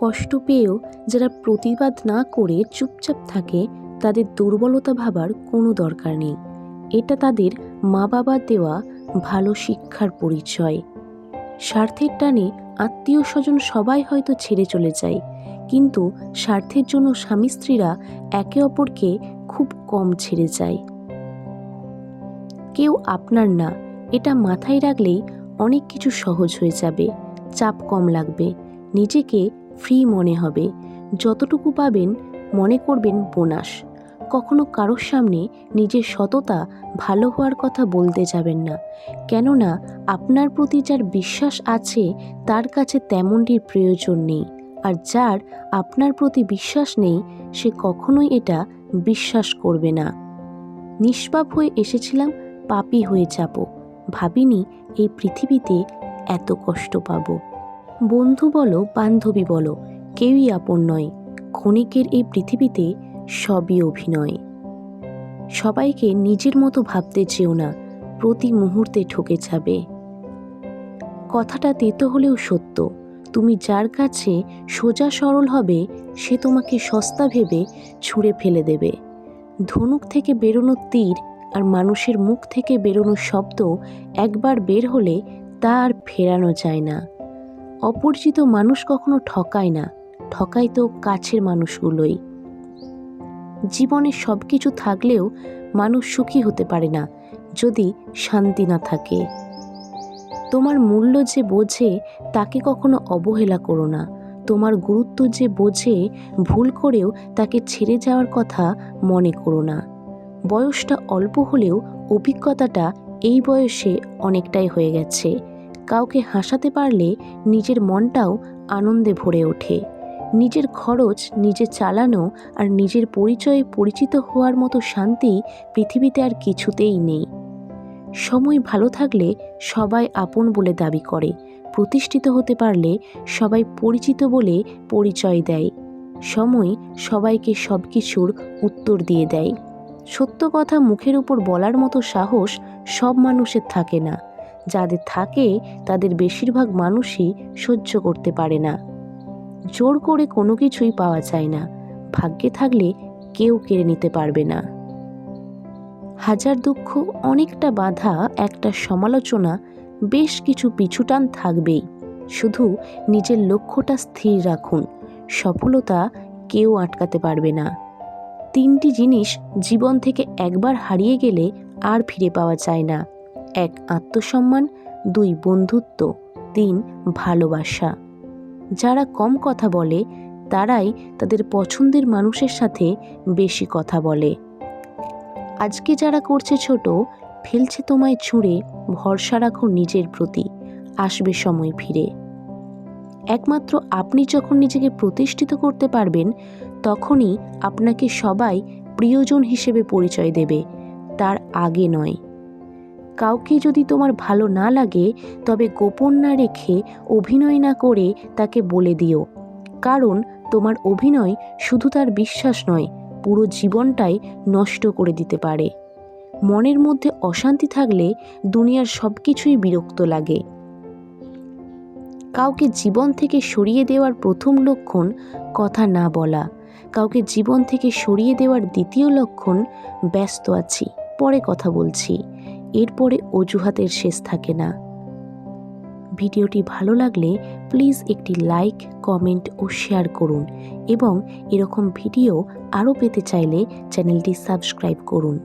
কষ্ট পেয়েও যারা প্রতিবাদ না করে চুপচাপ থাকে তাদের দুর্বলতা ভাবার কোনো দরকার নেই। এটা তাদের মা বাবার দেওয়া ভালো শিক্ষার পরিচয়। স্বার্থের টানে আত্মীয় স্বজন সবাই হয়তো ছেড়ে চলে যায়, কিন্তু স্বার্থের জন্য স্বামী স্ত্রীরা একে অপরকে খুব কম ছেড়ে যায়। কেউ আপনার না, এটা মাথায় রাখলেই অনেক কিছু সহজ হয়ে যাবে। চাপ কম লাগবে, নিজেকে ফ্রি মনে হবে। যতটুকু পাবেন মনে করবেন বোনাস। কখনো কারোর সামনে নিজের সততা ভালো হওয়ার কথা বলতে যাবেন না, কেননা আপনার প্রতি যার বিশ্বাস আছে তার কাছে তেমনটির প্রয়োজন নেই। আর যার আপনার প্রতি বিশ্বাস নেই সে কখনোই এটা বিশ্বাস করবে না। নিষ্পাপ হয়ে এসেছিলাম, পাপী হয়ে যাব। ভাবিনি এই পৃথিবীতে এত কষ্ট পাবো। বন্ধু বলো বান্ধবী বলো, কেউই আপন নয়। ক্ষণিকের এই পৃথিবীতে সবই অভিনয়। সবাইকে নিজের মতো ভাবতে চেও না, প্রতি মুহূর্তে ঠকে যাবে। কথাটা তেতো হলেও সত্য। তুমি যার কাছে সোজা সরল হবে সে তোমাকে সস্তা ভেবে ছুঁড়ে ফেলে দেবে। ধনুক থেকে বেরোনো তীর আর মানুষের মুখ থেকে বেরোনো শব্দ একবার বের হলে তা আর ফেরানো যায় না। অপরিচিত মানুষ কখনো ঠকায় না, ঠকায় তো কাছের মানুষগুলোই। জীবনে সব কিছু থাকলেও মানুষ সুখী হতে পারে না যদি শান্তি না থাকে। তোমার মূল্য যে বোঝে তাকে কখনো অবহেলা করো না। তোমার গুরুত্ব যে বোঝে ভুল করেও তাকে ছেড়ে যাওয়ার কথা মনে করো না। বয়সটা অল্প হলেও অভিজ্ঞতাটা এই বয়সে অনেকটাই হয়ে গেছে। কাউকে হাসাতে পারলে নিজের মনটাও আনন্দে ভরে ওঠে। নিজের খরচ নিজে চালানো আর নিজের পরিচয়ে পরিচিত হওয়ার মতো শান্তি পৃথিবীতে আর কিছুতেই নেই। সময় ভালো থাকলে সবাই আপন বলে দাবি করে, প্রতিষ্ঠিত হতে পারলে সবাই পরিচিত বলে পরিচয় দেয়। সময় সবাইকে সব কিছুর উত্তর দিয়ে দেয়। সত্য কথা মুখের উপর বলার মতো সাহস সব মানুষের থাকে না। যাদের থাকে তাদের বেশিরভাগ মানুষই সহ্য করতে পারে না। জোর করে কোনো কিছুই পাওয়া যায় না, ভাগ্যে থাকলে কেউ কেড়ে নিতে পারবে না। হাজার দুঃখ, অনেকটা বাধা, একটা সমালোচনা, বেশ কিছু পিছুটান থাকবেই। শুধু নিজের লক্ষ্যটা স্থির রাখুন, সফলতা কেউ আটকাতে পারবে না। 3টি জিনিস জীবন থেকে একবার হারিয়ে গেলে আর ফিরে পাওয়া যায় না। 1 আত্মসম্মান, 2 বন্ধুত্ব, 3 ভালোবাসা। যারা কম কথা বলে তারাই তাদের পছন্দের মানুষের সাথে বেশি কথা বলে। আজকে যারা করছে ছোট, ফেলছে তোমায় ছুঁড়ে, ভরসা রাখো নিজের প্রতি, আসবে সময় ফিরে। একমাত্র আপনি যখন নিজেকে প্রতিষ্ঠিত করতে পারবেন তখনই আপনাকে সবাই প্রিয়জন হিসেবে পরিচয় দেবে, তার আগে নয়। কাউকে যদি তোমার ভালো না লাগে তবে গোপন না রেখে, অভিনয় না করে তাকে বলে দিও। কারণ তোমার অভিনয় শুধু তার বিশ্বাস নয়, পুরো জীবনটাই নষ্ট করে দিতে পারে। মনের মধ্যে অশান্তি থাকলে দুনিয়ার সব কিছুই বিরক্ত লাগে। কাউকে জীবন থেকে সরিয়ে দেওয়ার প্রথম লক্ষণ কথা না বলা। কাউকে জীবন থেকে সরিয়ে দেওয়ার দ্বিতীয় লক্ষণ ব্যস্ত আছি, পরে কথা বলছি। এরপরে অজুহাতের শেষ থাকে না। ভিডিওটি ভালো লাগলে প্লিজ একটি লাইক, কমেন্ট ও শেয়ার করুন এবং এরকম ভিডিও আরও পেতে চাইলে চ্যানেলটি সাবস্ক্রাইব করুন।